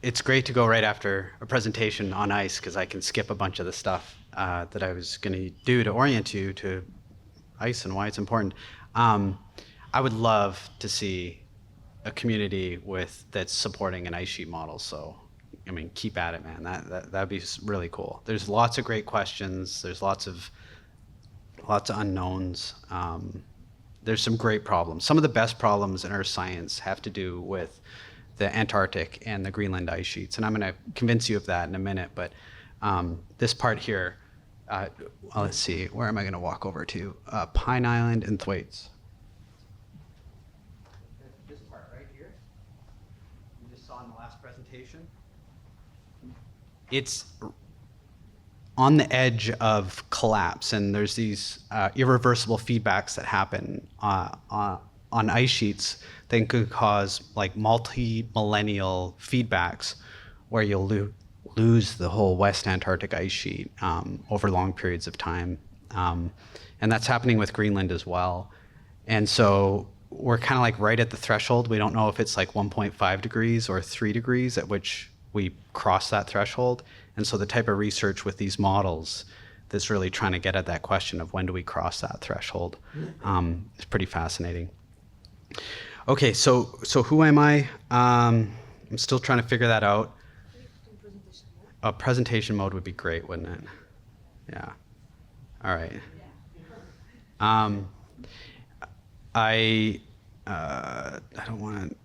It's great to go right after a presentation on ice because I can skip a bunch of the stuff that I was going to do to orient you to ice and why it's important. Um, I would love to see a community that's supporting an ice sheet model. So, I mean, keep at it, man. That'd be really cool. There's lots of great questions. There's lots of unknowns. There's some great problems. Some of the best problems in Earth science have to do with the Antarctic and the Greenland ice sheets, and I'm going to convince you of that in a minute. But this part here, well, let's see, where am I going to walk over to? Pine Island and Thwaites. This part right here, you just saw in the last presentation. It's on the edge of collapse, and there's these irreversible feedbacks that happen on ice sheets that could cause like multi-millennial feedbacks where you'll lose the whole West Antarctic ice sheet over long periods of time. And that's happening with Greenland as well. And so we're kind of like right at the threshold. We don't know if it's like 1.5 degrees or 3 degrees at which we cross that threshold. And so the type of research with these models that's really trying to get at that question of when do we cross that threshold is pretty fascinating. Okay, so who am I? I'm still trying to figure that out. A presentation mode would be great, wouldn't it? Yeah. All right. I don't want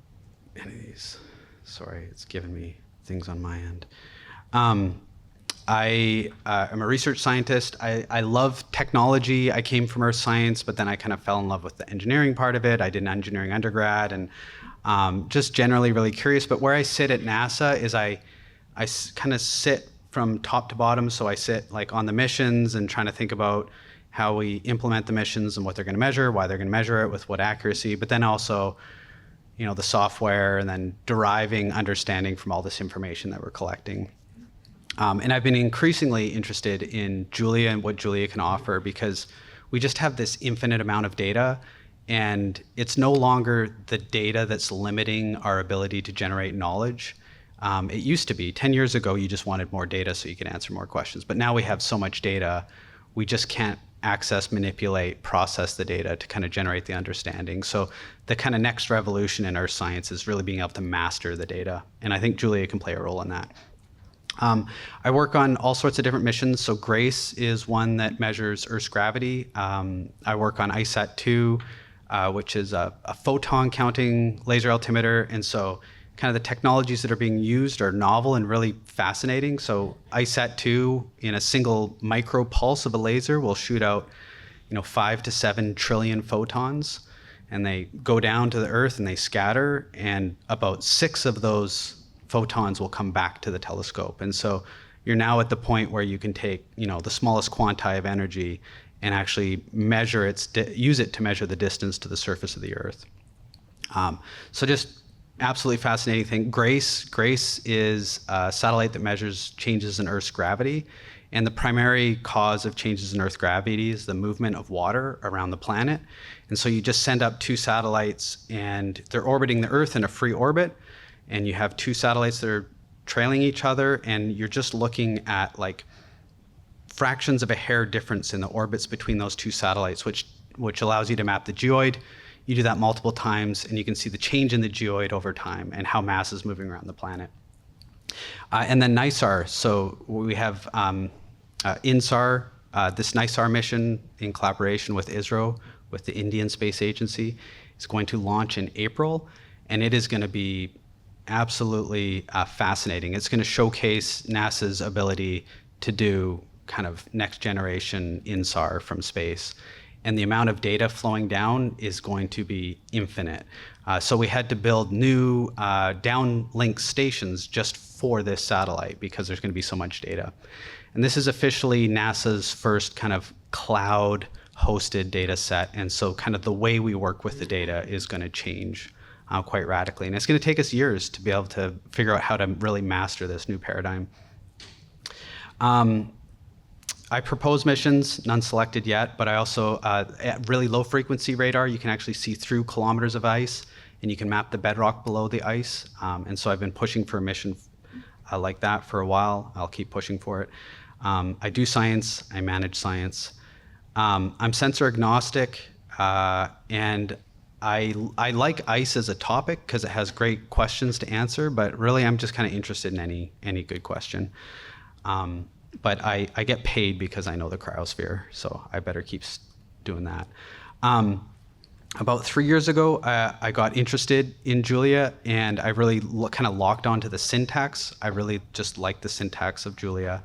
any of these. Sorry, it's giving me things on my end. I am a research scientist. I love technology. I came from earth science, but then I kind of fell in love with the engineering part of it. I did an engineering undergrad and just generally really curious. But where I sit at NASA is I kind of sit from top to bottom. So I sit like on the missions and trying to think about how we implement the missions and what they're going to measure, why they're going to measure it, with what accuracy, but then also, you know, the software and then deriving understanding from all this information that we're collecting. And I've been increasingly interested in Julia and what Julia can offer because we just have this infinite amount of data, and it's no longer the data that's limiting our ability to generate knowledge. It used to be 10 years ago, you just wanted more data so you could answer more questions. But now we have so much data, we just can't access, manipulate, process the data to kind of generate the understanding. So the kind of next revolution in earth science is really being able to master the data. And I think Julia can play a role in that. I work on all sorts of different missions. So GRACE is one that measures Earth's gravity. I work on ISAT-2, which is a photon counting laser altimeter. And so kind of the technologies that are being used are novel and really fascinating. So ISAT-2 in a single micro pulse of a laser will shoot out, 5 to 7 trillion photons, and they go down to the Earth and they scatter, and about 6 of those photons will come back to the telescope. And so you're now at the point where you can take, the smallest quanti of energy and actually measure use it to measure the distance to the surface of the Earth. So just absolutely fascinating thing. GRACE is a satellite that measures changes in Earth's gravity. And the primary cause of changes in Earth's gravity is the movement of water around the planet. And so you just send up 2 satellites, and they're orbiting the Earth in a free orbit. And you have 2 satellites that are trailing each other, and you're just looking at like fractions of a hair difference in the orbits between those 2 satellites, which allows you to map the geoid. You do that multiple times, and you can see the change in the geoid over time and how mass is moving around the planet. And then NISAR. So we have INSAR, this NISAR mission in collaboration with ISRO, with the Indian Space Agency, is going to launch in April, and it is going to be absolutely fascinating. It's going to showcase NASA's ability to do kind of next generation INSAR from space. And the amount of data flowing down is going to be infinite. So we had to build new downlink stations just for this satellite because there's going to be so much data. And this is officially NASA's first kind of cloud hosted data set. And so kind of the way we work with the data is going to change quite radically. And it's going to take us years to be able to figure out how to really master this new paradigm. I propose missions, none selected yet, but I also, at really low frequency radar, you can actually see through kilometers of ice. and you can map the bedrock below the ice. And so I've been pushing for a mission like that for a while. I'll keep pushing for it. I do science, I manage science. I'm sensor agnostic, and I like ice as a topic because it has great questions to answer, but really I'm just kind of interested in any good question. But I get paid because I know the cryosphere, so I better keep doing that. About 3 years ago, I got interested in Julia, and I really kind of locked onto the syntax. I really just like the syntax of Julia.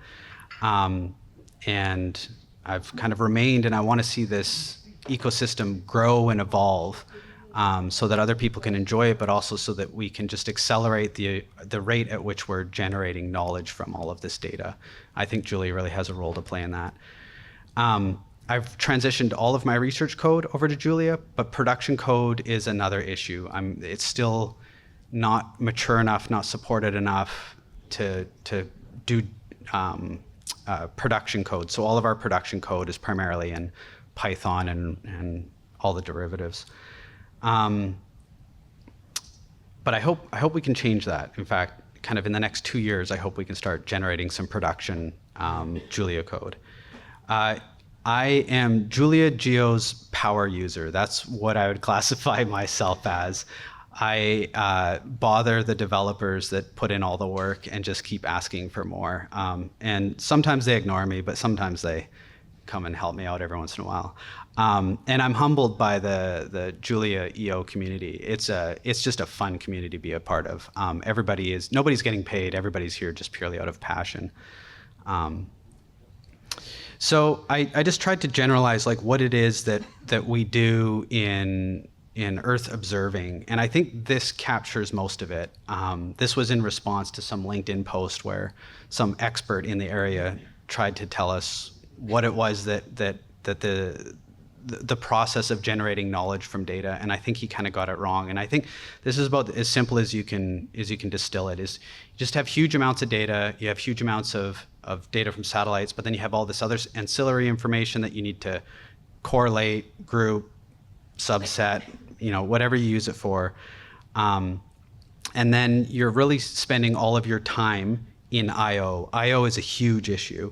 And I've kind of remained, and I want to see this ecosystem grow and evolve, so that other people can enjoy it, but also so that we can just accelerate the rate at which we're generating knowledge from all of this data. I think Julia really has a role to play in that. I've transitioned all of my research code over to Julia, but production code is another issue. It's still not mature enough, not supported enough to do production code. So all of our production code is primarily in Python and all the derivatives. But I hope we can change that. In fact, kind of in the next 2 years, I hope we can start generating some production Julia code. I am JuliaEO's power user. That's what I would classify myself as. I bother the developers that put in all the work and just keep asking for more. And sometimes they ignore me, but sometimes they come and help me out every once in a while. And I'm humbled by the JuliaEO community. It's just a fun community to be a part of. Nobody's getting paid. Everybody's here just purely out of passion. So I just tried to generalize like what it is that we do in Earth observing, and I think this captures most of it. This was in response to some LinkedIn post where some expert in the area tried to tell us what it was that the process of generating knowledge from data, and I think he kind of got it wrong. And I think this is about as simple as you can distill it. Is you just have huge amounts of data, you have huge amounts of data from satellites, but then you have all this other ancillary information that you need to correlate, group, subset, whatever you use it for. And then you're really spending all of your time in I/O. I/O is a huge issue,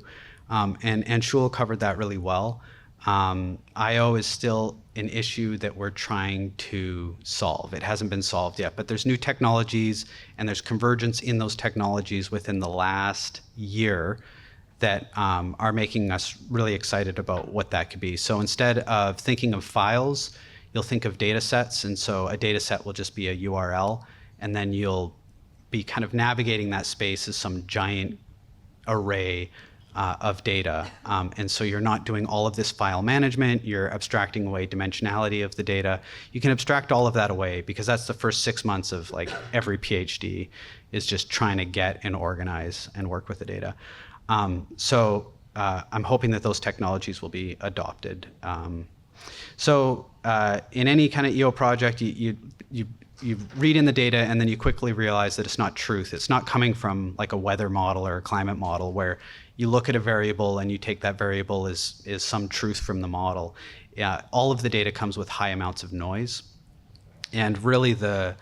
and Shul covered that really well. I/O is still an issue that we're trying to solve. It hasn't been solved yet, but there's new technologies and there's convergence in those technologies within the last year that are making us really excited about what that could be. So instead of thinking of files, you'll think of data sets, and so a data set will just be a URL, and then you'll be kind of navigating that space as some giant array of data. And so you're not doing all of this file management, you're abstracting away dimensionality of the data. You can abstract all of that away because that's the first 6 months of like every PhD is just trying to get and organize and work with the data. So I'm hoping that those technologies will be adopted. So in any kind of EO project, you read in the data and then you quickly realize that it's not truth. It's not coming from like a weather model or a climate model where you look at a variable and you take that variable as some truth from the model. All of the data comes with high amounts of noise. And really the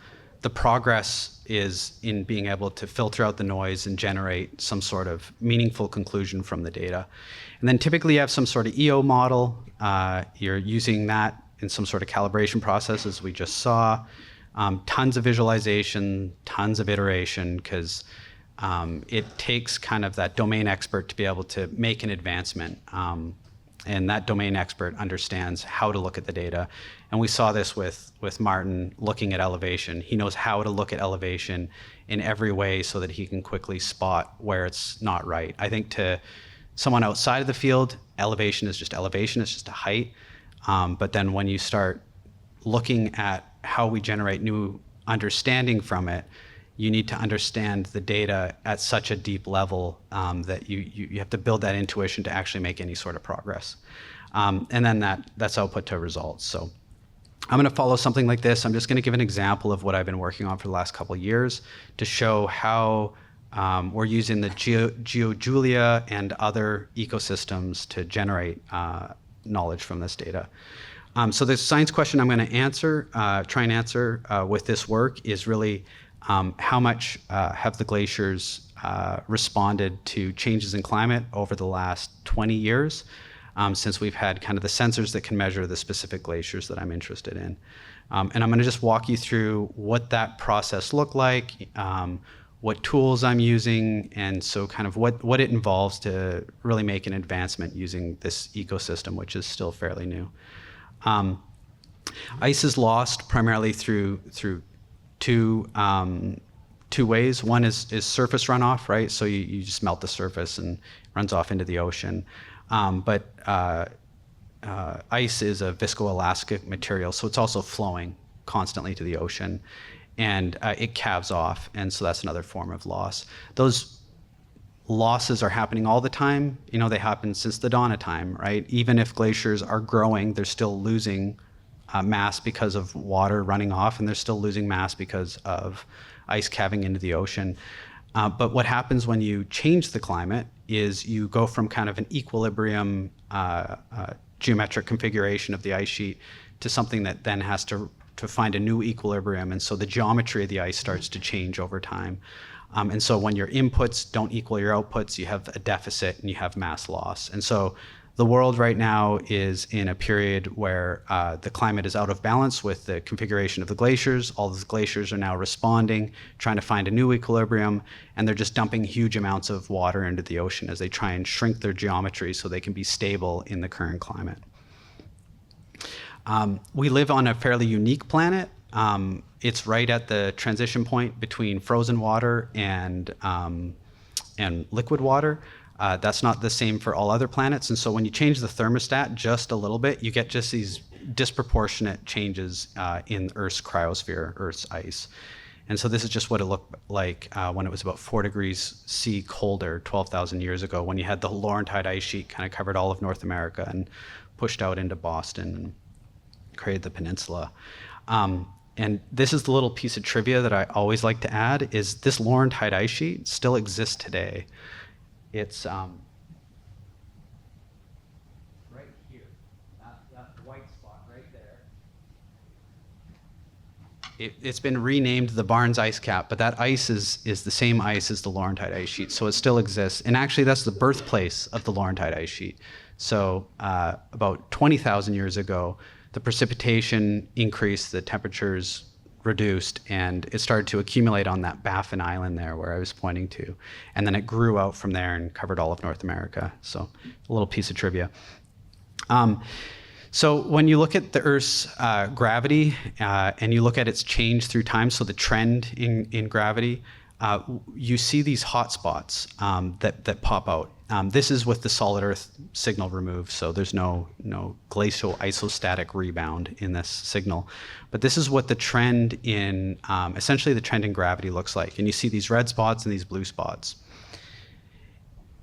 progress is in being able to filter out the noise and generate some sort of meaningful conclusion from the data. And then typically you have some sort of EO model. You're using that in some sort of calibration process, as we just saw. Tons of visualization, tons of iteration, because it takes kind of that domain expert to be able to make an advancement. And that domain expert understands how to look at the data. And we saw this with Martin looking at elevation. He knows how to look at elevation in every way so that he can quickly spot where it's not right. I think to someone outside of the field, elevation is just elevation, it's just a height. But then when you start looking at how we generate new understanding from it, you need to understand the data at such a deep level that you have to build that intuition to actually make any sort of progress. And then that's output to results. So I'm going to follow something like this. I'm just going to give an example of what I've been working on for the last couple of years to show how we're using the GeoJulia and other ecosystems to generate knowledge from this data. So the science question I'm going to answer, try and answer with this work is really how much have the glaciers responded to changes in climate over the last 20 years, since we've had kind of the sensors that can measure the specific glaciers that I'm interested in. And I'm going to just walk you through what that process looked like, what tools I'm using, and so kind of what it involves to really make an advancement using this ecosystem, which is still fairly new. Ice is lost primarily through two ways. One is surface runoff, right? So you just melt the surface and it runs off into the ocean. But ice is a viscoelastic material, so it's also flowing constantly to the ocean, and it calves off, and so that's another form of loss. Those losses are happening all the time. They happen since the dawn of time, right? Even if glaciers are growing, they're still losing mass because of water running off, and they're still losing mass because of ice calving into the ocean. But what happens when you change the climate is you go from kind of an equilibrium geometric configuration of the ice sheet to something that then has to find a new equilibrium, and so the geometry of the ice starts to change over time. And so when your inputs don't equal your outputs, you have a deficit and you have mass loss. And so the world right now is in a period where the climate is out of balance with the configuration of the glaciers. All the glaciers are now responding, trying to find a new equilibrium, and they're just dumping huge amounts of water into the ocean as they try and shrink their geometry so they can be stable in the current climate. We live on a fairly unique planet. It's right at the transition point between frozen water and liquid water. That's not the same for all other planets, and so when you change the thermostat just a little bit, you get just these disproportionate changes in Earth's cryosphere, Earth's ice. And so this is just what it looked like when it was about 4 degrees C colder 12,000 years ago, when you had the Laurentide ice sheet kind of covered all of North America and pushed out into Boston and created the peninsula. And this is the little piece of trivia that I always like to add, is this Laurentide ice sheet still exists today. It's right here, that white spot right there. It's been renamed the Barnes ice cap, but that ice is the same ice as the Laurentide ice sheet, so it still exists. And actually, that's the birthplace of the Laurentide ice sheet. So about 20,000 years ago, the precipitation increased, the temperatures reduced, and it started to accumulate on that Baffin Island there where I was pointing to. And then it grew out from there and covered all of North America. So a little piece of trivia. So when you look at the Earth's gravity and you look at its change through time, so the trend in gravity, you see these hot spots that pop out. This is with the solid Earth signal removed, so there's no glacial isostatic rebound in this signal. But this is what the trend in, essentially the trend in gravity looks like. And you see these red spots and these blue spots.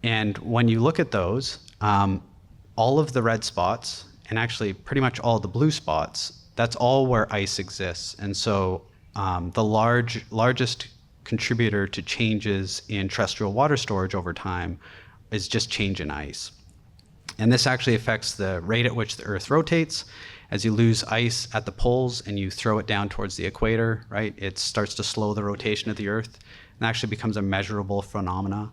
And when you look at those, all of the red spots, and actually pretty much all the blue spots, that's all where ice exists. And so the largest contributor to changes in terrestrial water storage over time is just change in ice. And this actually affects the rate at which the Earth rotates. As you lose ice at the poles and you throw it down towards the equator, right, it starts to slow the rotation of the Earth and actually becomes a measurable phenomena.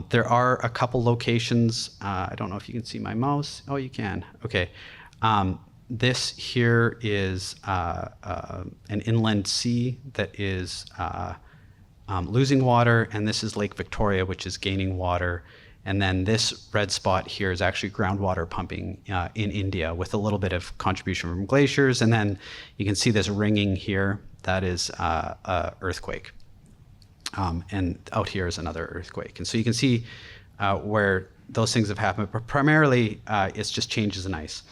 There are a couple locations, I don't know if you can see my mouse. Oh, you can, okay. This here is an inland sea that is losing water, and this is Lake Victoria, which is gaining water. And then this red spot here is actually groundwater pumping in India with a little bit of contribution from glaciers. And then you can see this ringing here, that is a earthquake. And out here is another earthquake. And so you can see where those things have happened, but primarily it's just changes in ice.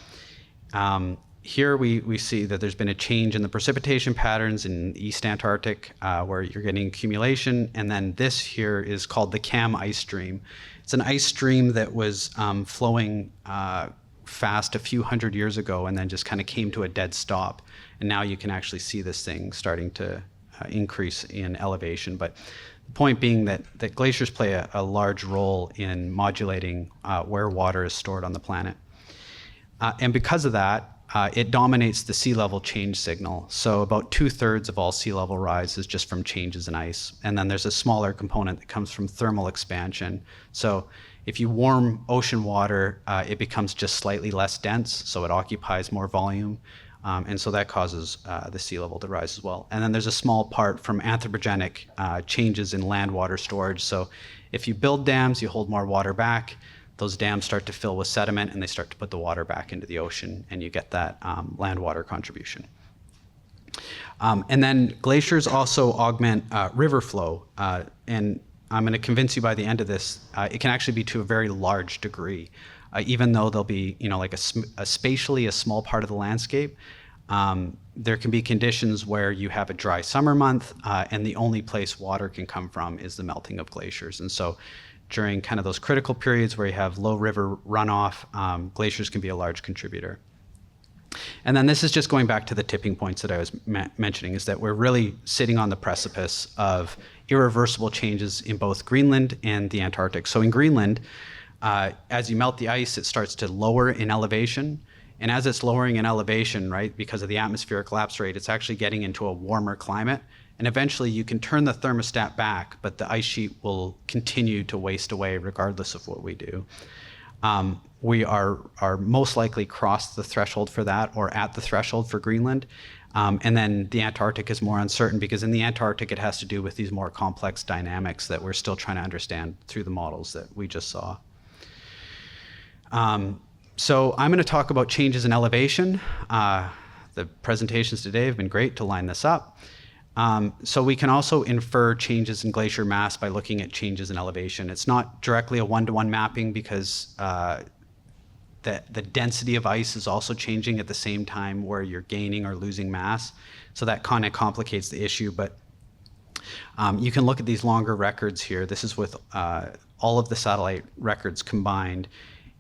Here we see that there's been a change in the precipitation patterns in East Antarctic where you're getting accumulation. And then this here is called the Cam ice stream. It's an ice stream that was flowing fast a few hundred years ago and then just kind of came to a dead stop. And now you can actually see this thing starting to increase in elevation. But the point being that glaciers play a large role in modulating where water is stored on the planet. And because of that, it dominates the sea level change signal. So about 2/3 of all sea level rise is just from changes in ice. And then there's a smaller component that comes from thermal expansion. So if you warm ocean water, it becomes just slightly less dense, so it occupies more volume. And so that causes the sea level to rise as well. And then there's a small part from anthropogenic changes in land water storage. So if you build dams, you hold more water back. Those dams start to fill with sediment and they start to put the water back into the ocean, and you get that land water contribution. And then glaciers also augment river flow. And I'm going to convince you by the end of this, it can actually be to a very large degree. Even though they'll be, like spatially a small part of the landscape, there can be conditions where you have a dry summer month, and the only place water can come from is the melting of glaciers. And so during kind of those critical periods where you have low river runoff, glaciers can be a large contributor. And then this is just going back to the tipping points that I was mentioning, is that we're really sitting on the precipice of irreversible changes in both Greenland and the Antarctic. So in Greenland, as you melt the ice, it starts to lower in elevation. And as it's lowering in elevation, right, because of the atmospheric collapse rate, it's actually getting into a warmer climate. And eventually you can turn the thermostat back, but the ice sheet will continue to waste away regardless of what we do. We are most likely crossed the threshold for that, or at the threshold for Greenland. And then the Antarctic is more uncertain, because in the Antarctic it has to do with these more complex dynamics that we're still trying to understand through the models that we just saw. So I'm going to talk about changes in elevation. The presentations today have been great to line this up. So we can also infer changes in glacier mass by looking at changes in elevation. It's not directly a one-to-one mapping, because the density of ice is also changing at the same time where you're gaining or losing mass. So that kind of complicates the issue. But you can look at these longer records here. This is with all of the satellite records combined.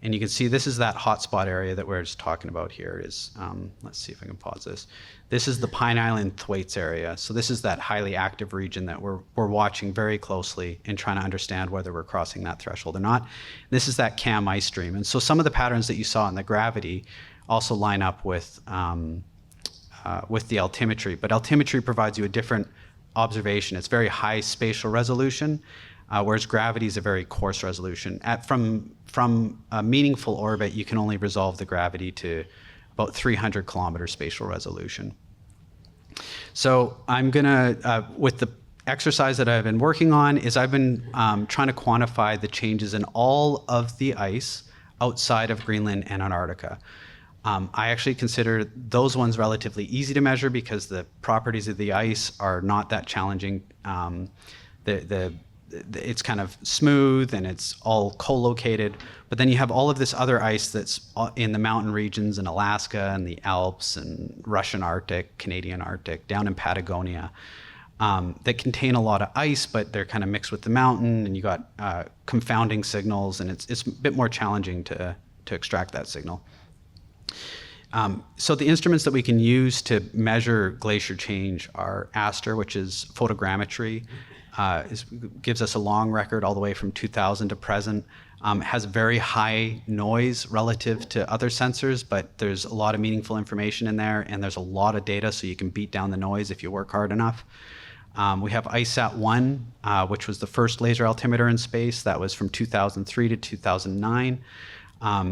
And you can see this is that hotspot area that we're just talking about here. Let's see if I can pause this. This is the Pine Island Thwaites area. So this is that highly active region that we're watching very closely and trying to understand whether we're crossing that threshold or not. This is that CAM ice stream. And so some of the patterns that you saw in the gravity also line up with the altimetry. But altimetry provides you a different observation. It's very high spatial resolution, whereas gravity is a very coarse resolution. From a meaningful orbit, you can only resolve the gravity to about 300 kilometer spatial resolution. So I'm gonna, with the exercise that I've been working on, is I've been trying to quantify the changes in all of the ice outside of Greenland and Antarctica. I actually consider those ones relatively easy to measure because the properties of the ice are not that challenging. It's kind of smooth and it's all co-located, but then you have all of this other ice that's in the mountain regions in Alaska and the Alps and Russian Arctic, Canadian Arctic, down in Patagonia, that contain a lot of ice, but they're kind of mixed with the mountain, and you got confounding signals, and it's a bit more challenging to extract that signal. So the instruments that we can use to measure glacier change are ASTER, which is photogrammetry. Gives us a long record all the way from 2000 to present. Has very high noise relative to other sensors, but there's a lot of meaningful information in there, and there's a lot of data, so you can beat down the noise if you work hard enough. We have ISAT-1, which was the first laser altimeter in space. That was from 2003 to 2009.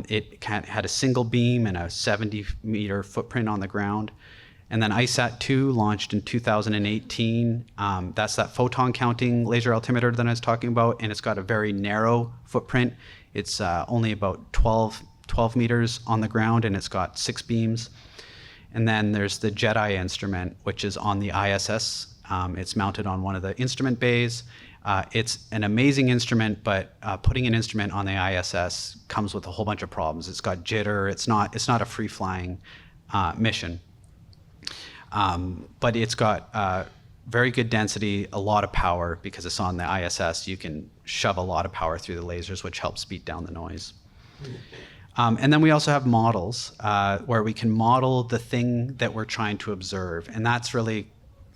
It had a single beam and a 70-meter footprint on the ground. And then ISAT-2 launched in 2018. That's that photon counting laser altimeter that I was talking about, and it's got a very narrow footprint. It's only about 12 meters on the ground, and it's got 6 beams. And then there's the JEDI instrument, which is on the ISS. It's mounted on one of the instrument bays. It's an amazing instrument, but putting an instrument on the ISS comes with a whole bunch of problems. It's got jitter. It's not a free-flying mission. But it's got very good density, a lot of power. Because it's on the ISS, you can shove a lot of power through the lasers, which helps beat down the noise. And then we also have models where we can model the thing that we're trying to observe. And that's really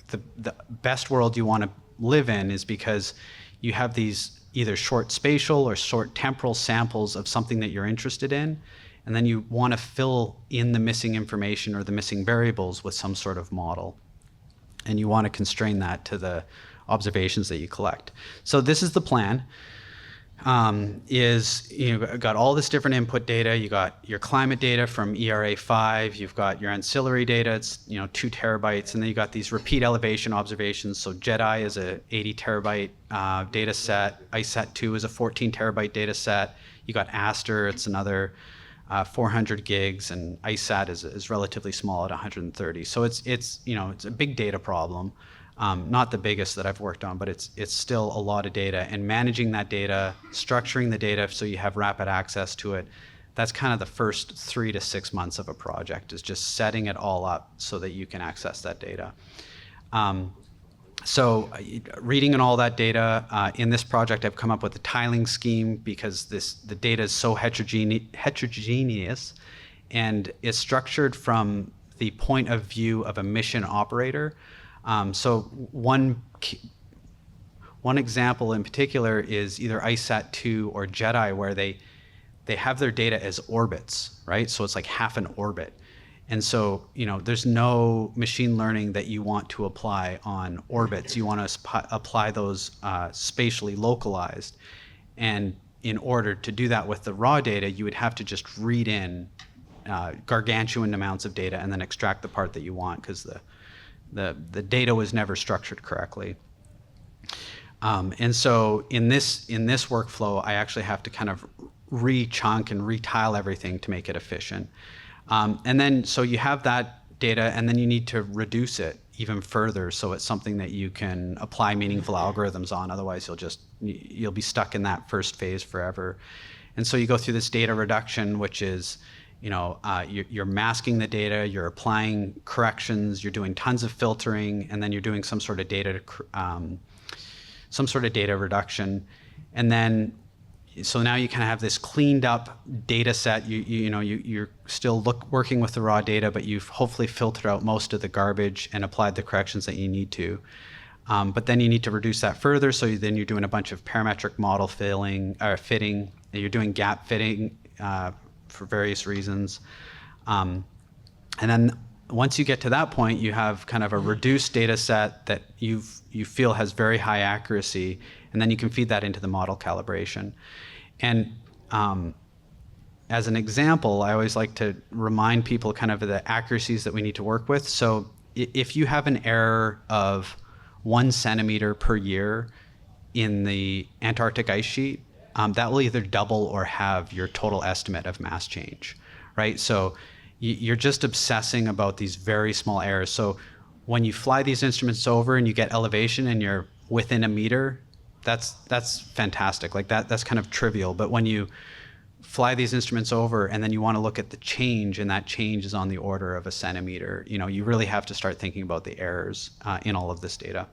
the best world you want to live in, is because you have these either short spatial or short temporal samples of something that you're interested in. and then you want to fill in the missing information or the missing variables with some sort of model. And you want to constrain that to the observations that you collect. So this is the plan. You've got all this different input data. You got your climate data from ERA5. You've got your ancillary data. It's 2 terabytes, and then you got these repeat elevation observations. So JEDI is a 80 terabyte data set. ICESat-2 is a 14 terabyte data set. You got ASTER. It's another 400 gigs, and ICESat is relatively small at 130. So it's a big data problem. Not the biggest that I've worked on, but it's still a lot of data. And managing that data, structuring the data so you have rapid access to it, that's kind of the first 3 to 6 months of a project, is just setting it all up so that you can access that data. So reading in all that data, in this project I've come up with a tiling scheme because the data is so heterogeneous, and is structured from the point of view of a mission operator. So one example in particular is either ICESat-2 or JEDI, where they have their data as orbits, right? So it's like half an orbit. And so, there's no machine learning that you want to apply on orbits. You want to apply those spatially localized. And in order to do that with the raw data, you would have to just read in gargantuan amounts of data and then extract the part that you want, because the data was never structured correctly. And so in this workflow, I actually have to kind of re-chunk and retile everything to make it efficient. And then, so you have that data, and then you need to reduce it even further so it's something that you can apply meaningful algorithms on. Otherwise, you'll be stuck in that first phase forever. And so you go through this data reduction, which is, you're masking the data, you're applying corrections, you're doing tons of filtering, and then you're doing some sort of data reduction. And then, so now you kind of have this cleaned up data set. You're still working with the raw data, but you've hopefully filtered out most of the garbage and applied the corrections that you need to. But then you need to reduce that further. So then you're doing a bunch of parametric model fitting. You're doing gap fitting for various reasons. And then once you get to that point, you have kind of a reduced data set that you feel has very high accuracy, and then you can feed that into the model calibration. And as an example, I always like to remind people kind of the accuracies that we need to work with. So if you have an error of 1 centimeter per year in the Antarctic ice sheet, that will either double or halve your total estimate of mass change, right? So you're just obsessing about these very small errors. So when you fly these instruments over and you get elevation and you're within a meter, that's fantastic. Like that's kind of trivial. But when you fly these instruments over and then you want to look at the change, and that change is on the order of a centimeter, you really have to start thinking about the errors in all of this data.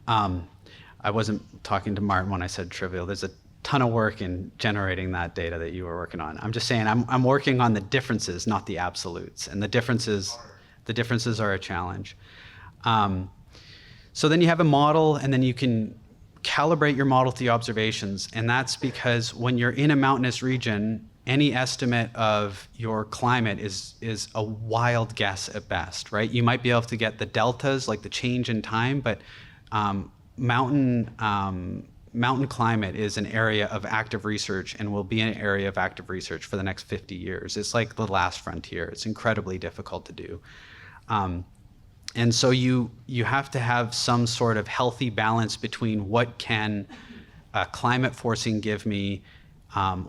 I wasn't talking to Martin when I said trivial. There's a ton of work in generating that data that you were working on. I'm just saying I'm working on the differences, not the absolutes. And the differences are a challenge. So then you have a model, and then you can calibrate your model to the observations. And that's because when you're in a mountainous region, any estimate of your climate is a wild guess at best, right? You might be able to get the deltas, like the change in time, but mountain climate is an area of active research and will be an area of active research for the next 50 years. It's like the last frontier. It's incredibly difficult to do. And so you have to have some sort of healthy balance between what can climate forcing give me,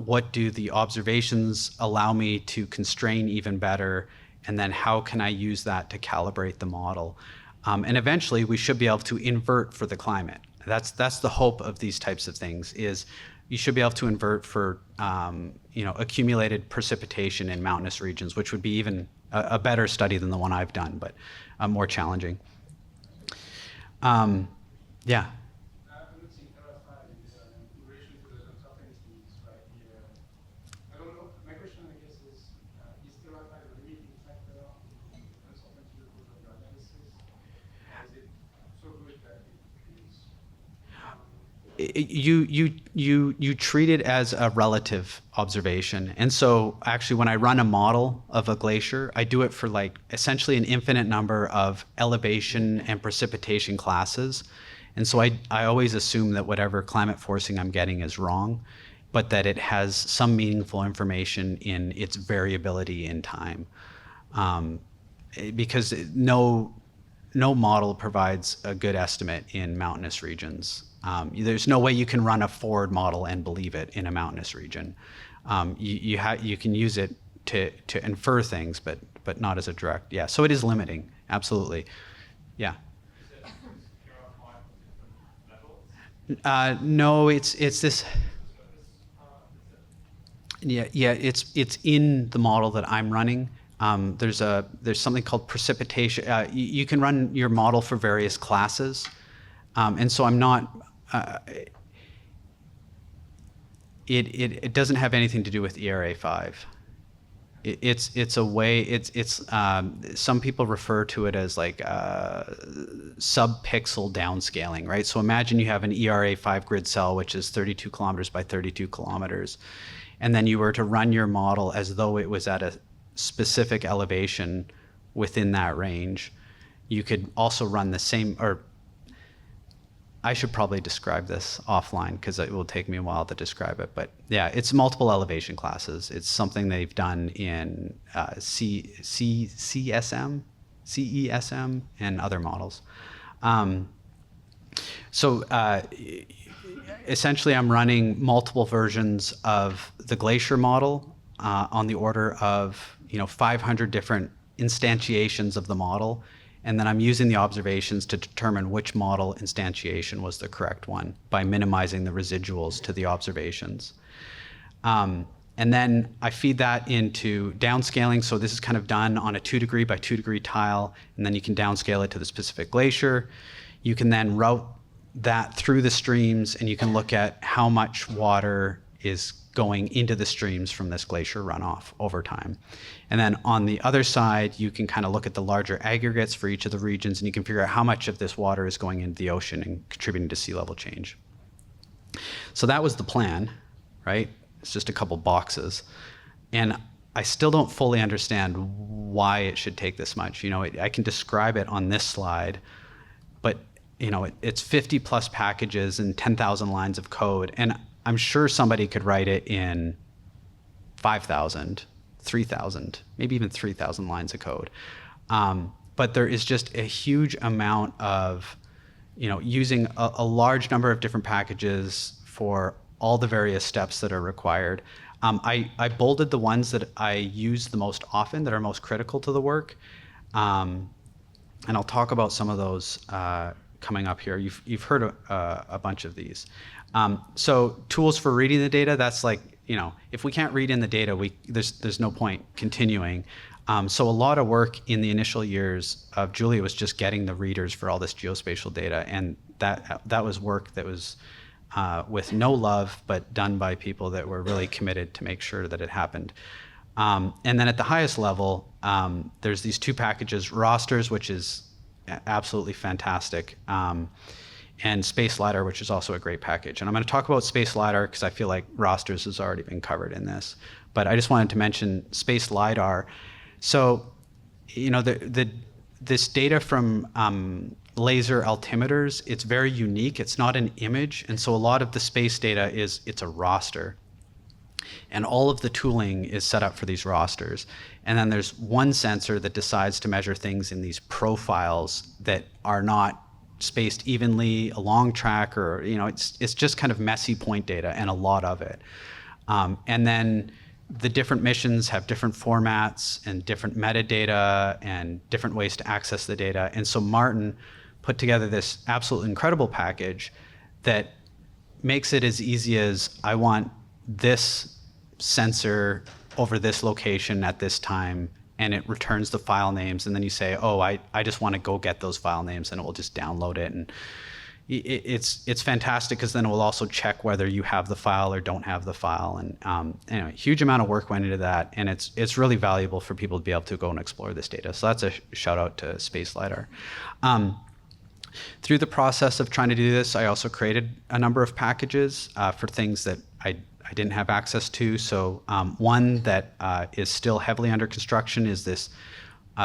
what do the observations allow me to constrain even better, and then how can I use that to calibrate the model. And eventually we should be able to invert for the climate. That's the hope of these types of things, is you should be able to invert for accumulated precipitation in mountainous regions, which would be even a better study than the one I've done, but more challenging. Yeah. you treat it as a relative observation. And so actually when I run a model of a glacier, I do it for like essentially an infinite number of elevation and precipitation classes. And so I always assume that whatever climate forcing I'm getting is wrong, but that it has some meaningful information in its variability in time. Because no model provides a good estimate in mountainous regions. There's no way you can run a forward model and believe it in a mountainous region. You can use it to infer things, but not as a direct. Yeah, so it is limiting, absolutely. Yeah. No, it's this. Yeah, it's in the model that I'm running. There's something called precipitation. You can run your model for various classes, and so I'm not. It doesn't have anything to do with ERA5. It's a way. Some people refer to it as like sub-pixel downscaling, right? So imagine you have an ERA5 grid cell, which is 32 kilometers by 32 kilometers, and then you were to run your model as though it was at a specific elevation within that range. You could also run the same, or I should probably describe this offline because it will take me a while to describe it. But yeah, it's multiple elevation classes. It's something they've done in CESM, and other models. Essentially, I'm running multiple versions of the glacier model on the order of 500 different instantiations of the model, and then I'm using the observations to determine which model instantiation was the correct one by minimizing the residuals to the observations. And then I feed that into downscaling. So this is kind of done on a 2 degree by 2 degree tile, and then you can downscale it to the specific glacier. You can then route that through the streams, and you can look at how much water is going into the streams from this glacier runoff over time. And then on the other side, you can kind of look at the larger aggregates for each of the regions, and you can figure out how much of this water is going into the ocean and contributing to sea level change. So that was the plan, right? It's just a couple boxes. And I still don't fully understand why it should take this much. I can describe it on this slide, but it's 50 plus packages and 10,000 lines of code. And I'm sure somebody could write it in 5,000, 3,000, maybe even 3,000 lines of code. But there is just a huge amount of, using a large number of different packages for all the various steps that are required. I bolded the ones that I use the most often, that are most critical to the work. And I'll talk about some of those coming up here. You've heard a bunch of these. So tools for reading the data, that's like, if we can't read in the data, there's no point continuing. So a lot of work in the initial years of Julia was just getting the readers for all this geospatial data, and that was work that was with no love, but done by people that were really committed to make sure that it happened. And then at the highest level, there's these two packages, rosters, which is absolutely fantastic, and Space LiDAR, which is also a great package. And I'm going to talk about Space LiDAR because I feel like rosters has already been covered in this. But I just wanted to mention Space LiDAR. So, this data from laser altimeters, it's very unique. It's not an image. And so a lot of the space data it's a roster. And all of the tooling is set up for these rosters. And then there's one sensor that decides to measure things in these profiles that are not spaced evenly along track, or it's just kind of messy point data, and a lot of it. And then the different missions have different formats and different metadata and different ways to access the data. And so Martin put together this absolutely incredible package that makes it as easy as, I want this sensor over this location at this time, and it returns the file names, and then you say, oh, I just want to go get those file names, and it will just download it. And it's fantastic because then it will also check whether you have the file or don't have the file. And anyway, huge amount of work went into that, and it's really valuable for people to be able to go and explore this data. So that's a shout out to Space LiDAR. Through the process of trying to do this, I also created a number of packages for things that I didn't have access to. So one that is still heavily under construction is this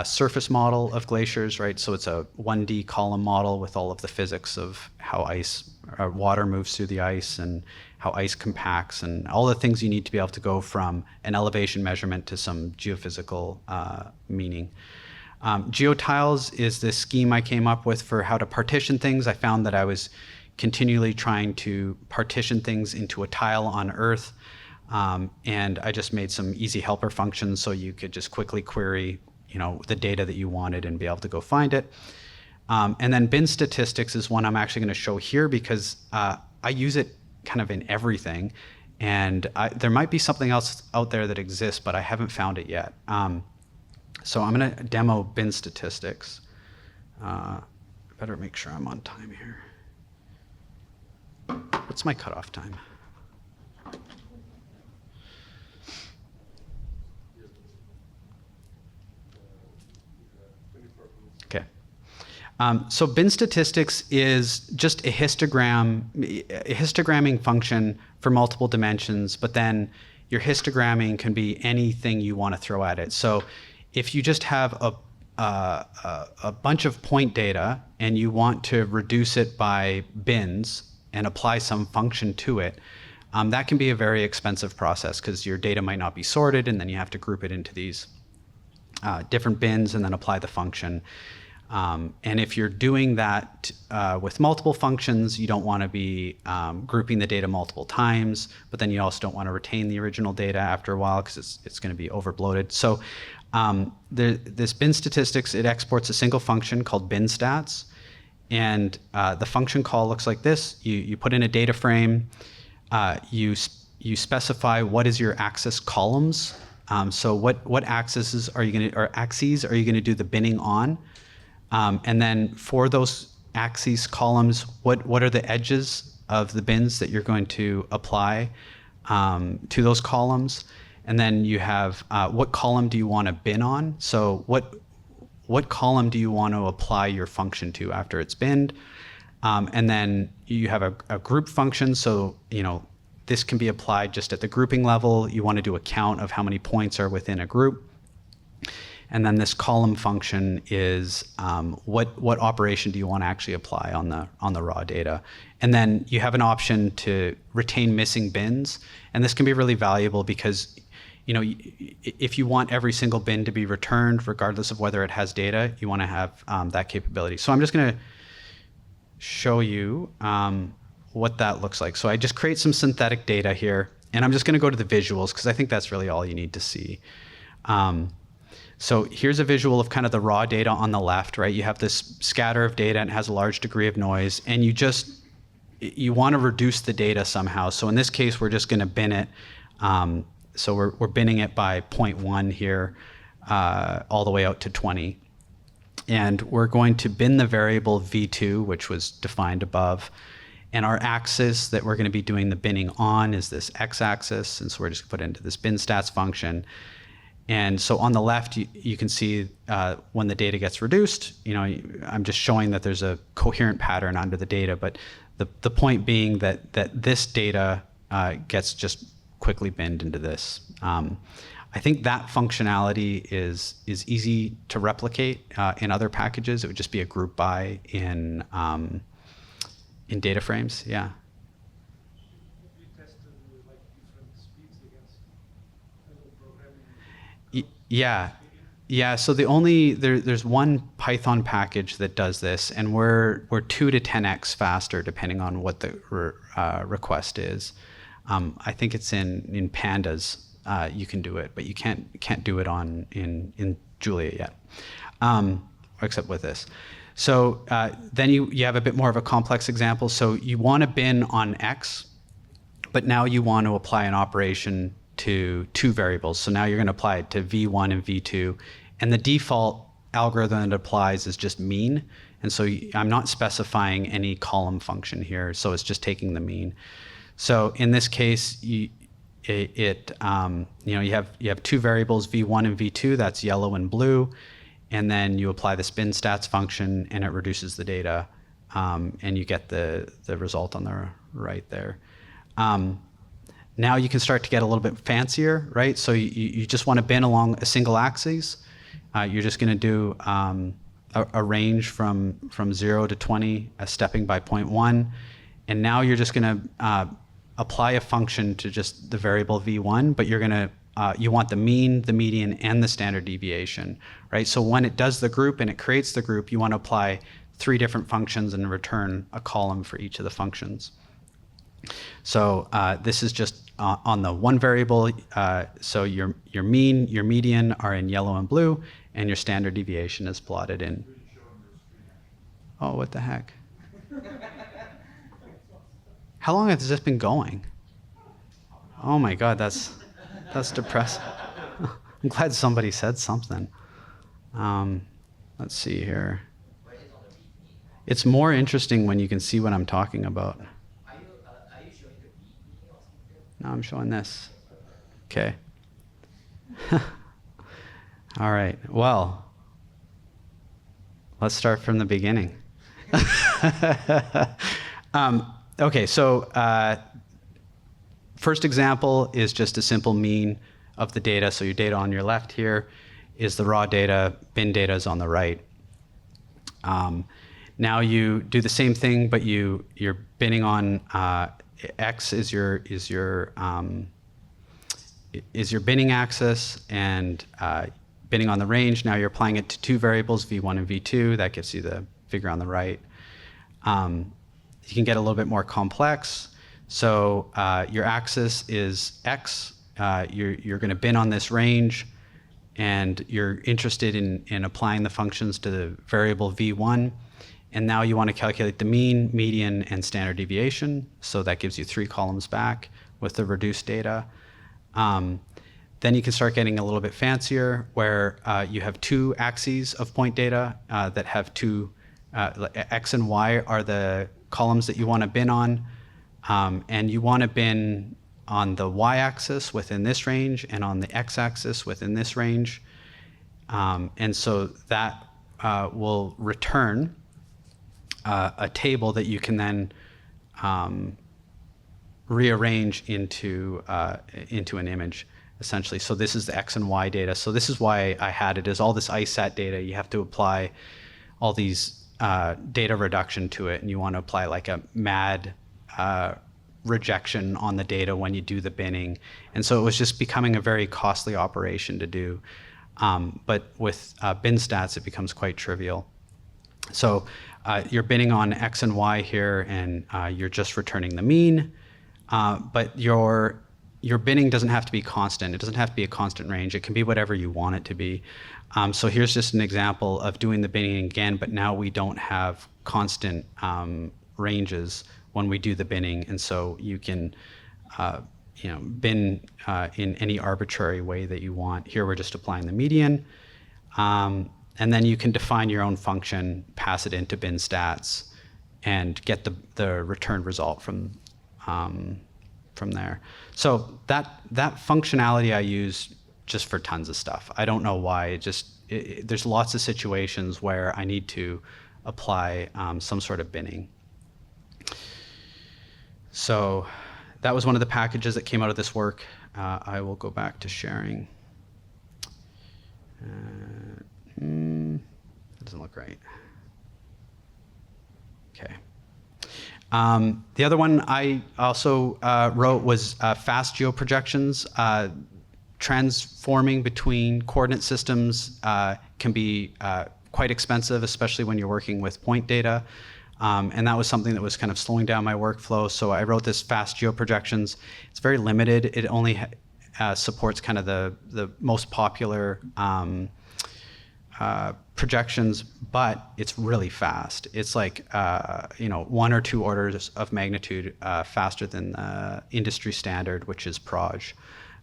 surface model of glaciers, right? So it's a 1D column model with all of the physics of how water moves through the ice and how ice compacts and all the things you need to be able to go from an elevation measurement to some geophysical meaning. Geotiles is this scheme I came up with for how to partition things. I found that I was continually trying to partition things into a tile on Earth, and I just made some easy helper functions so you could just quickly query, the data that you wanted and be able to go find it. And then bin statistics is one I'm actually going to show here because I use it kind of in everything, and there might be something else out there that exists, but I haven't found it yet. So I'm going to demo bin statistics. Better make sure I'm on time here. What's my cutoff time? Okay. So bin statistics is just a histogramming function for multiple dimensions, but then your histogramming can be anything you want to throw at it. So if you just have a bunch of point data and you want to reduce it by bins and apply some function to it, that can be a very expensive process because your data might not be sorted, and then you have to group it into these different bins and then apply the function. And if you're doing that with multiple functions, you don't want to be grouping the data multiple times, but then you also don't want to retain the original data after a while because it's going to be overbloated. So this bin statistics, it exports a single function called bin stats. And the function call looks like this. You put in a data frame, you specify what is your axis columns. So what axes are you going to do the binning on? And then for those axes columns, what are the edges of the bins that you're going to apply to those columns? And then you have what column do you want to bin on? So what column do you want to apply your function to after it's binned? And then you have a group function. So, this can be applied just at the grouping level. You want to do a count of how many points are within a group. And then this column function is what operation do you want to actually apply on the raw data? And then you have an option to retain missing bins. And this can be really valuable because if you want every single bin to be returned, regardless of whether it has data, you want to have that capability. So I'm just going to show you what that looks like. So I just create some synthetic data here, and I'm just going to go to the visuals because I think that's really all you need to see. So here's a visual of kind of the raw data on the left, right? You have this scatter of data and it has a large degree of noise, and you want to reduce the data somehow. So in this case, we're just going to bin it. So we're binning it by 0.1 here, all the way out to 20. And we're going to bin the variable v2, which was defined above. And our axis that we're going to be doing the binning on is this x-axis. And so we're just going to put it into this bin stats function. And so on the left, you can see when the data gets reduced, I'm just showing that there's a coherent pattern under the data. But the point being that this data gets just quickly binned into this. I think that functionality is easy to replicate in other packages. It would just be a group by in data frames. Yeah. We tested different speeds against programming. Yeah. So there's one Python package that does this, and we're 2 to 10x faster depending on what the request is. I think it's in pandas. You can do it, but you can't do it in Julia yet, except with this. So then you have a bit more of a complex example. So you want to bin on X, but now you want to apply an operation to 2 variables. So now you're going to apply it to V1 and V2, and the default algorithm that applies is just mean. And so I'm not specifying any column function here, so it's just taking the mean. So in this case, you have 2 variables, V1 and V2. That's yellow and blue, and then you apply the bin stats function, and it reduces the data and you get the result on the right there. Now you can start to get a little bit fancier, right? So you just want to bin along a single axis. You're just going to do a range from 0 to 20, stepping by 0.1. And now you're just going to apply a function to just the variable v1, but you're going to you want the mean, the median, and the standard deviation, right? So when it does the group and it creates the group, you want to apply 3 different functions and return a column for each of the functions. So this is just on the one variable. So your mean, your median are in yellow and blue, and your standard deviation is plotted in. Oh, what the heck? How long has this been going? Oh my God, that's depressing. I'm glad somebody said something. Let's see here. It's more interesting when you can see what I'm talking about. Are you showing the meaning or something? No, I'm showing this. Okay. All right. Well, let's start from the beginning. Okay, so first example is just a simple mean of the data. So your data on your left here is the raw data, bin data is on the right. Now you do the same thing, but you're binning on x is your binning axis, and binning on the range. Now you're applying it to 2 variables, v1 and v2. That gives you the figure on the right. You can get a little bit more complex. So your axis is x. You're going to bin on this range, and you're interested in applying the functions to the variable v1. And now you want to calculate the mean, median, and standard deviation. So that gives you 3 columns back with the reduced data. Then you can start getting a little bit fancier, where you have 2 axes of point data that have 2, x and y are the columns that you want to bin on. And you want to bin on the y-axis within this range and on the x-axis within this range. And so that will return a table that you can then rearrange into an image, essentially. So this is the x and y data. So this is why I had it, is all this ISAT data. You have to apply all these data reduction to it, and you want to apply like a MAD rejection on the data when you do the binning. And so it was just becoming a very costly operation to do. But with bin stats, it becomes quite trivial. So you're binning on x and y here, and you're just returning the mean. But your binning doesn't have to be constant. It doesn't have to be a constant range. It can be whatever you want it to be. So here's just an example of doing the binning again, but now we don't have constant ranges when we do the binning, and so you can bin in any arbitrary way that you want. Here we're just applying the median. And then you can define your own function, pass it into bin stats, and get the returned result from there. So that functionality I use just for tons of stuff. I don't know why. There's lots of situations where I need to apply some sort of binning. So that was one of the packages that came out of this work. I will go back to sharing. That doesn't look right. Okay. The other one I also wrote was fast geoprojections. Transforming between coordinate systems can be quite expensive, especially when you're working with point data. And that was something that was kind of slowing down my workflow. So I wrote this fast geoprojections. It's very limited. It only supports kind of the most popular projections, but it's really fast. It's like 1 or 2 orders of magnitude faster than the industry standard, which is Proj.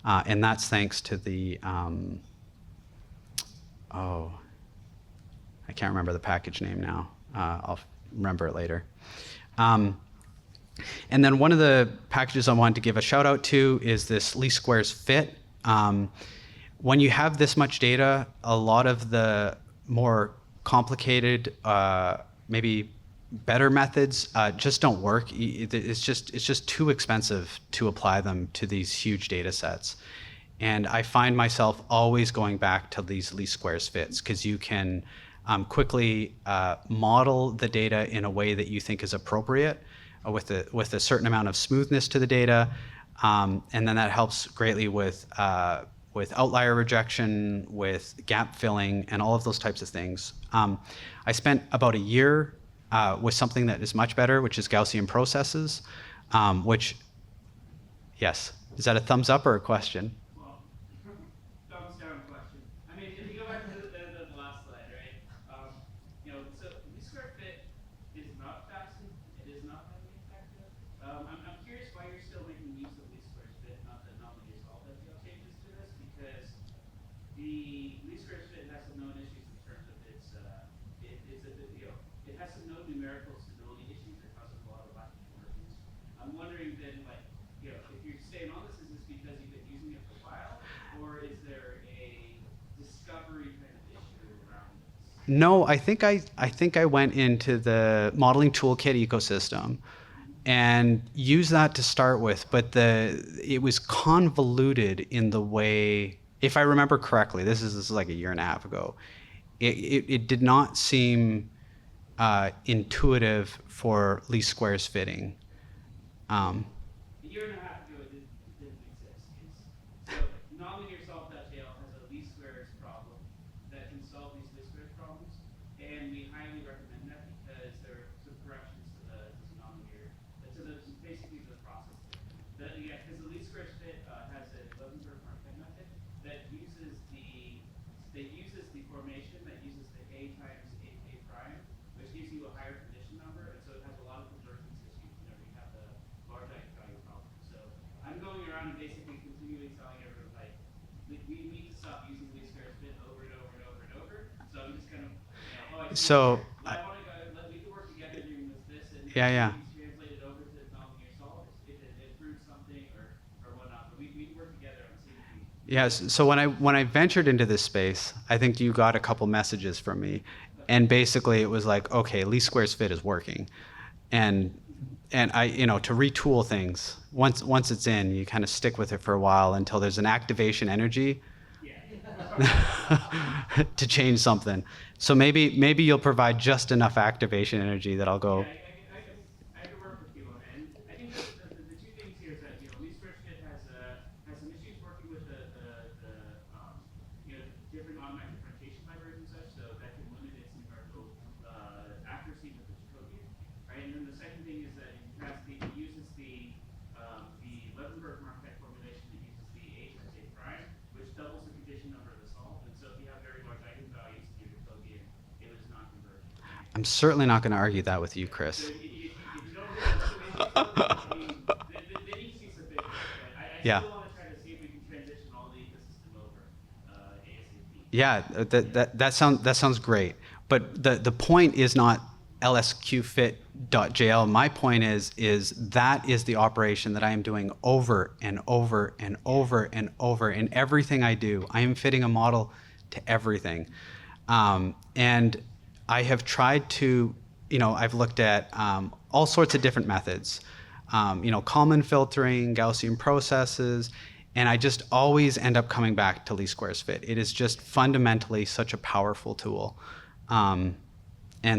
And that's thanks to the, I can't remember the package name now. I'll remember it later. And then one of the packages I wanted to give a shout out to is this least squares fit. When you have this much data, a lot of the more complicated, maybe better methods just don't work. It's just too expensive to apply them to these huge data sets. And I find myself always going back to these least squares fits because you can quickly model the data in a way that you think is appropriate with a certain amount of smoothness to the data. And then that helps greatly with outlier rejection, with gap filling, and all of those types of things. I spent about a year with something that is much better, which is Gaussian processes, which, yes, is that a thumbs up or a question? Well, thumbs down question. I mean, if you go back to the last slide, right? So least square fit is not fast. It is not highly effective. I'm curious why you're still making use of least square fit, not that nonlinear solve changes to this, because the least square fit has some known issues in terms of its it has some known numerical stability issues that cause a lot of lack of conversions. I'm wondering then, like, if you're staying on this, is this because you've been using it for a while, or is there a discovery kind of issue around this? No, I think I went into the modeling toolkit ecosystem and used that to start with, but it was convoluted in the way, if I remember correctly, this is like a year and a half ago. It did not seem intuitive for least squares fitting. A year and a half ago, it didn't exist. So nonlinear solve.jl has a least squares problem that can solve these least squares problems, and we highly recommend that because there are some corrections to the nonlinear, basically the process. Because the least squares fit has a Levenberg-Marquette method that uses the formation that uses the A times A prime, which gives you a higher condition number, and so it has a lot of convergence issues whenever you have the large eigenvalue problem. So I'm going around and basically continually telling everyone, like, we need to stop using least squares fit over and over and over and over. So I'm just kind of, So I want to go, we can work together doing this, and yeah. translate it over to nonlinear solve if it improves something or whatnot. But we can work together on seeing. Yes. So when I ventured into this space, I think you got a couple messages from me, and basically it was like, okay, least squares fit is working, and I, to retool things, once it's in, you kind of stick with it for a while until there's an activation energy to change something. So maybe you'll provide just enough activation energy that I'll go. I can work with you on it. And I think the two things here is that least squares fit has some issues working with the different automatic differentiation libraries and such, so that can limit its numerical accuracy with the Jacobian, right? And then the second thing is that it uses the Levenberg-Marquette formulation that uses the A times A prime, which doubles the condition number of the solve. And so if you have very large eigenvalues to your Jacobian, it is not convergent. I'm certainly not going to argue that with you, Chris. So if you don't really then you see some big, I Yeah. still want to try to see if we can transition all the ecosystem over ASAP. Yeah, that sounds great. But the point is not lsqfit.jl. My point is that is the operation that I am doing over and over and over and over in everything I do. I am fitting a model to everything, and I have tried to, I've looked at all sorts of different methods, Kalman filtering, Gaussian processes, and I just always end up coming back to least squares fit. It is just fundamentally such a powerful tool. And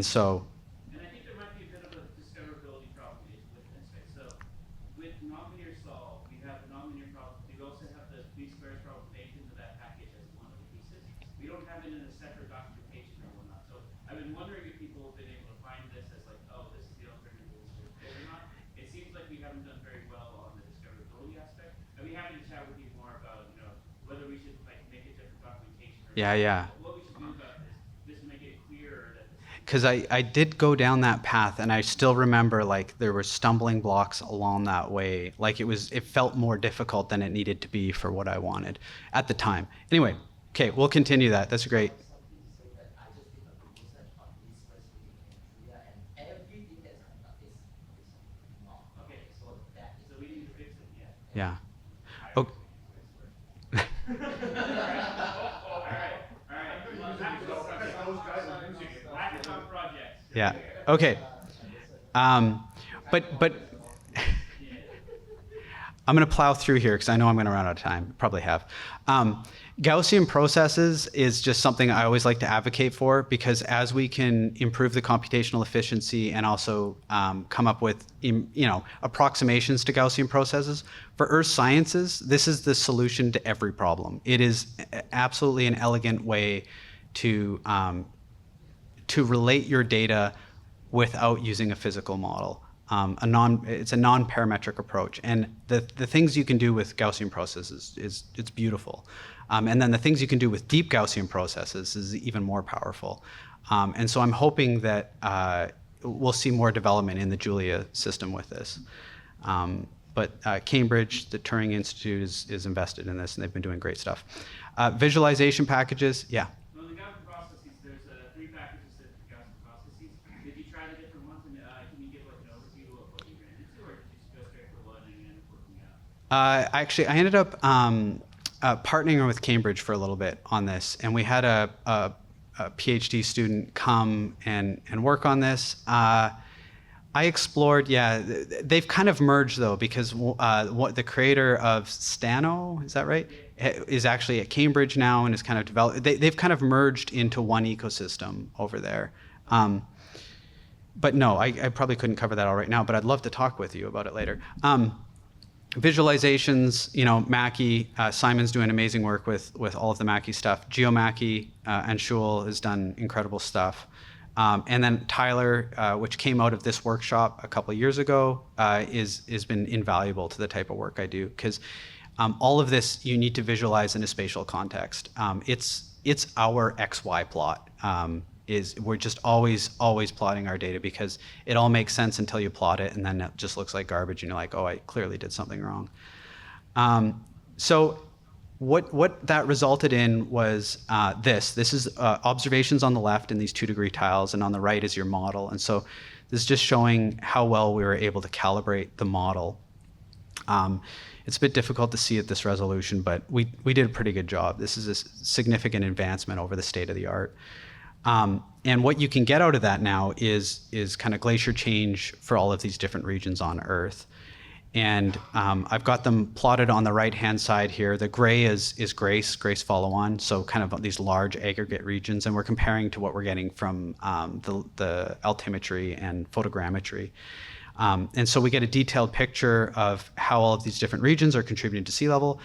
so. And I think there might be a bit of a discoverability problem with this, right? So with nonlinear solve, we have the nonlinear problem. We also have the least squares problem baked into that package as one of the pieces. We don't have it in a separate documentation or whatnot. So I've been wondering if people have been able to find this as like, oh, this is the alternative to least squares fit or not. It seems like we haven't done very well on the discoverability aspect. I'd be happy to chat with you more about, whether we should like make a different documentation or Yeah. what we should do about this, just to make it clearer that Because I did go down that path, and I still remember like there were stumbling blocks along that way. Like it felt more difficult than it needed to be for what I wanted at the time. Anyway, okay, we'll continue that. That's great. Something to say that I just did a research on least squares fitting in Julia, and everything that's coming up is not. Okay, So that is so we need to fix it, yeah. Yeah. All Okay. right. Well, hackathon projects. Yeah. Okay. But I'm going to plow through here because I know I'm going to run out of time. Probably have. Gaussian processes is just something I always like to advocate for, because as we can improve the computational efficiency and also come up with approximations to Gaussian processes, for earth sciences, this is the solution to every problem. It is absolutely an elegant way to relate your data without using a physical model. It's a non-parametric approach, and the things you can do with Gaussian processes it's beautiful, and then the things you can do with deep Gaussian processes is even more powerful, and so I'm hoping that we'll see more development in the Julia system with this. But Cambridge, the Turing Institute is invested in this, and they've been doing great stuff. Visualization packages, yeah. Well, the Gaussian processes, there's 3 packages that the Gaussian processes. Did you try the different ones, and can you give like an overview of what you ran into, or did you just go straight for one and you ended up working out? Actually, I ended up partnering with Cambridge for a little bit on this, and we had a PhD student come and work on this. I explored, they've kind of merged though, because what the creator of Stano, is that right, is actually at Cambridge now and is kind of developed. They've kind of merged into one ecosystem over there. But no, I probably couldn't cover that all right now, but I'd love to talk with you about it later. Visualizations, Mackie, Simon's doing amazing work with all of the Mackie stuff. GeoMackie and Shul has done incredible stuff. And then Tyler, which came out of this workshop a couple of years ago, has been invaluable to the type of work I do, because all of this you need to visualize in a spatial context. It's our XY plot. We're just always plotting our data, because it all makes sense until you plot it, and then it just looks like garbage, and you're like, oh, I clearly did something wrong. So what that resulted in was this. This is observations on the left in these 2-degree tiles, and on the right is your model. And so this is just showing how well we were able to calibrate the model. It's a bit difficult to see at this resolution, but we did a pretty good job. This is a significant advancement over the state of the art. And what you can get out of that now is kind of glacier change for all of these different regions on Earth. And I've got them plotted on the right-hand side here. The gray is Grace follow-on, so kind of these large aggregate regions, and we're comparing to what we're getting from the altimetry and photogrammetry. And so we get a detailed picture of how all of these different regions are contributing to sea level.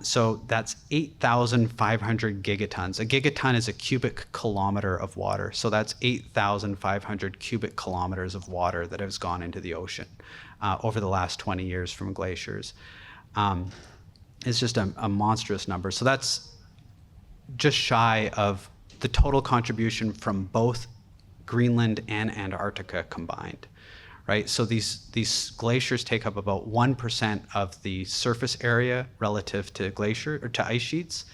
So that's 8,500 gigatons. A gigaton is a cubic kilometer of water. So that's 8,500 cubic kilometers of water that has gone into the ocean over the last 20 years from glaciers. It's just a monstrous number. So that's just shy of the total contribution from both Greenland and Antarctica combined. Right? So these glaciers take up about 1% of the surface area relative to to ice sheets,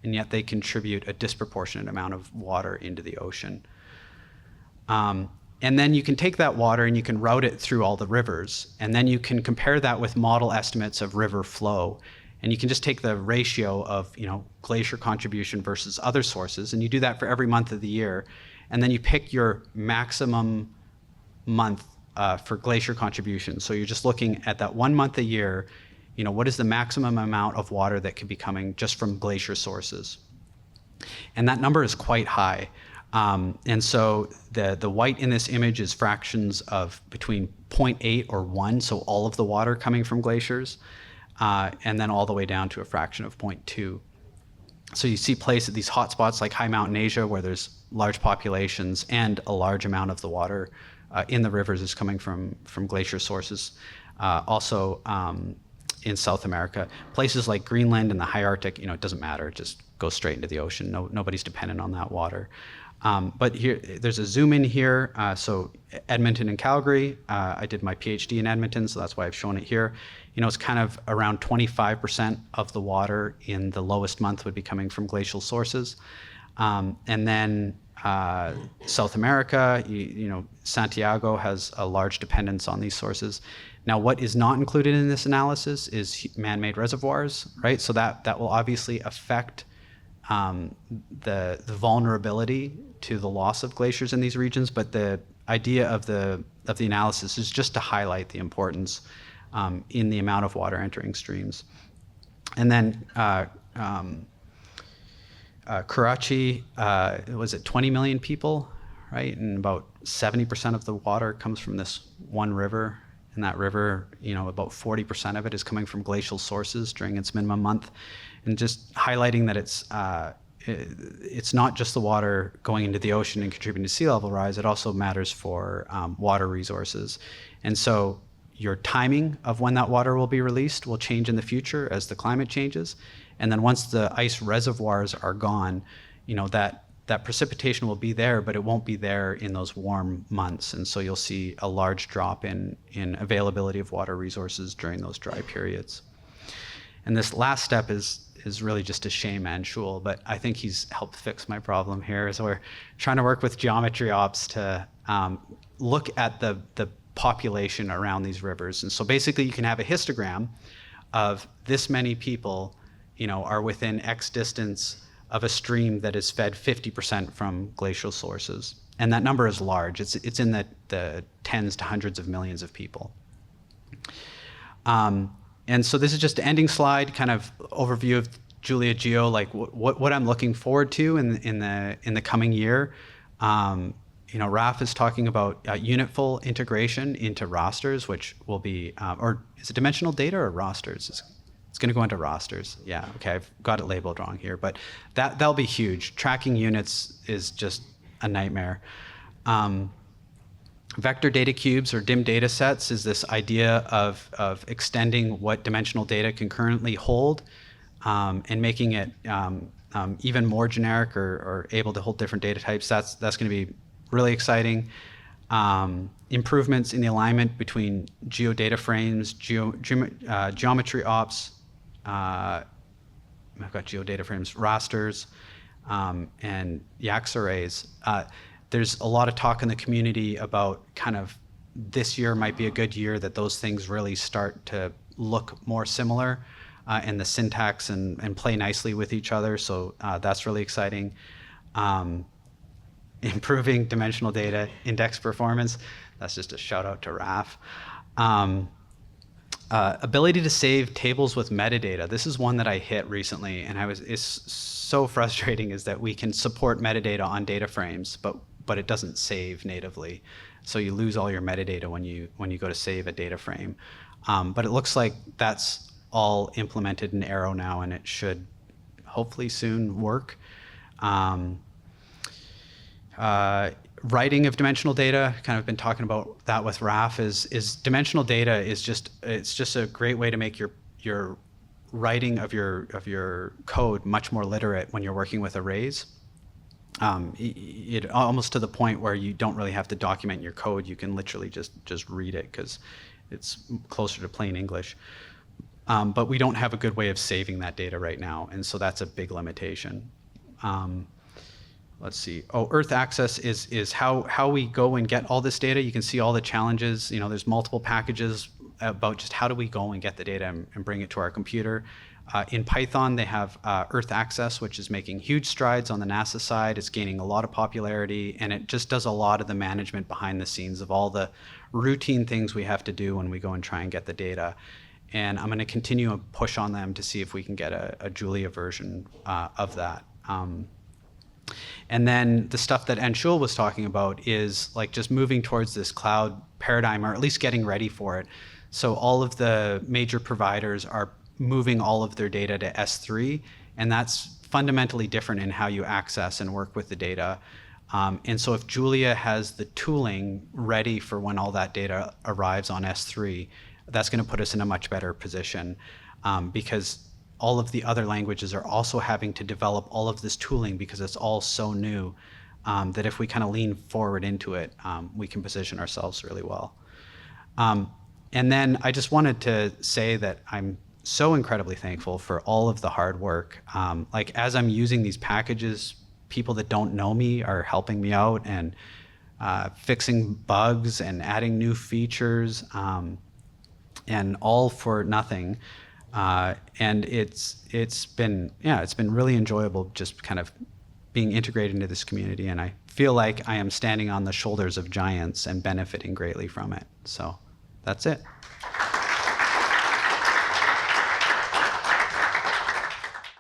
and yet they contribute a disproportionate amount of water into the ocean. And then you can take that water and you can route it through all the rivers, and then you can compare that with model estimates of river flow, and you can just take the ratio of glacier contribution versus other sources, and you do that for every month of the year, and then you pick your maximum month for glacier contribution. So you're just looking at that 1 month a year, what is the maximum amount of water that could be coming just from glacier sources? And that number is quite high. And so the white in this image is fractions of between 0.8 or 1, so all of the water coming from glaciers, and then all the way down to a fraction of 0.2. So you see places, these hotspots like high mountain Asia, where there's large populations and a large amount of the water in the rivers is coming from glacier sources. Also in South America, places like Greenland and the high Arctic, it doesn't matter, it just goes straight into the ocean. Nobody's dependent on that water. But here, there's a zoom in here. So Edmonton and Calgary, I did my PhD in Edmonton, so that's why I've shown it here. It's kind of around 25% of the water in the lowest month would be coming from glacial sources. And then South America, Santiago has a large dependence on these sources. Now, what is not included in this analysis is man-made reservoirs, right? So that will obviously affect the vulnerability to the loss of glaciers in these regions, but the idea of the of the analysis is just to highlight the importance in the amount of water entering streams. And then Karachi, was it 20 million people, right? And about 70% of the water comes from this one river. And that river, about 40% of it is coming from glacial sources during its minimum month. And just highlighting that it's not just the water going into the ocean and contributing to sea level rise, it also matters for water resources. And so your timing of when that water will be released will change in the future as the climate changes. And then once the ice reservoirs are gone, that precipitation will be there, but it won't be there in those warm months. And so you'll see a large drop in availability of water resources during those dry periods. And this last step is really just to shame Anshul, but I think he's helped fix my problem here. So we're trying to work with geometry ops to look at the population around these rivers. And so basically you can have a histogram of this many people, are within X distance of a stream that is fed 50% from glacial sources. And that number is large. It's in the tens to hundreds of millions of people. And so this is just an ending slide, kind of overview of JuliaEO, like what I'm looking forward to in the coming year. Raf is talking about unitful integration into rosters, which will be, or is it dimensional data or rosters? It's going to go into rosters. Yeah, okay, I've got it labeled wrong here, but that'll be huge. Tracking units is just a nightmare. Vector data cubes or DIM data sets is this idea of extending what dimensional data can currently hold and making it even more generic or able to hold different data types. That's going to be really exciting. Improvements in the alignment between geodata frames, geometry ops, I've got geodata frames, rasters, and YAX arrays. There's a lot of talk in the community about kind of this year might be a good year that those things really start to look more similar in the syntax and play nicely with each other. So that's really exciting. Improving dimensional data index performance. That's just a shout out to Raf. Ability to save tables with metadata. This is one that I hit recently, and it's so frustrating is that we can support metadata on data frames, but it doesn't save natively. So you lose all your metadata when you go to save a data frame. But it looks like that's all implemented in Arrow now, and it should hopefully soon work. Writing of dimensional data, kind of been talking about that with Raf, is dimensional data is just a great way to make your writing of your code much more literate when you're working with arrays. It almost to the point where you don't really have to document your code. You can literally just read it because it's closer to plain English. But we don't have a good way of saving that data right now, and so that's a big limitation. Let's see. Earth access is how we go and get all this data. You can see all the challenges. There's multiple packages about just how do we go and get the data and bring it to our computer. In Python, they have Earth access, which is making huge strides on the NASA side. It's gaining a lot of popularity, and it just does a lot of the management behind the scenes of all the routine things we have to do when we go and try and get the data. And I'm going to continue a push on them to see if we can get a Julia version of that. And then the stuff that Anshul was talking about is like just moving towards this cloud paradigm, or at least getting ready for it. So all of the major providers are moving all of their data to S3, and that's fundamentally different in how you access and work with the data. And so if Julia has the tooling ready for when all that data arrives on S3, that's going to put us in a much better position because all of the other languages are also having to develop all of this tooling because it's all so new that if we kind of lean forward into it, we can position ourselves really well. And then I just wanted to say that I'm so incredibly thankful for all of the hard work. Like as I'm using these packages, people that don't know me are helping me out and fixing bugs and adding new features and all for nothing. And it's been really enjoyable just kind of being integrated into this community, and I feel like I am standing on the shoulders of giants and benefiting greatly from it. So that's it.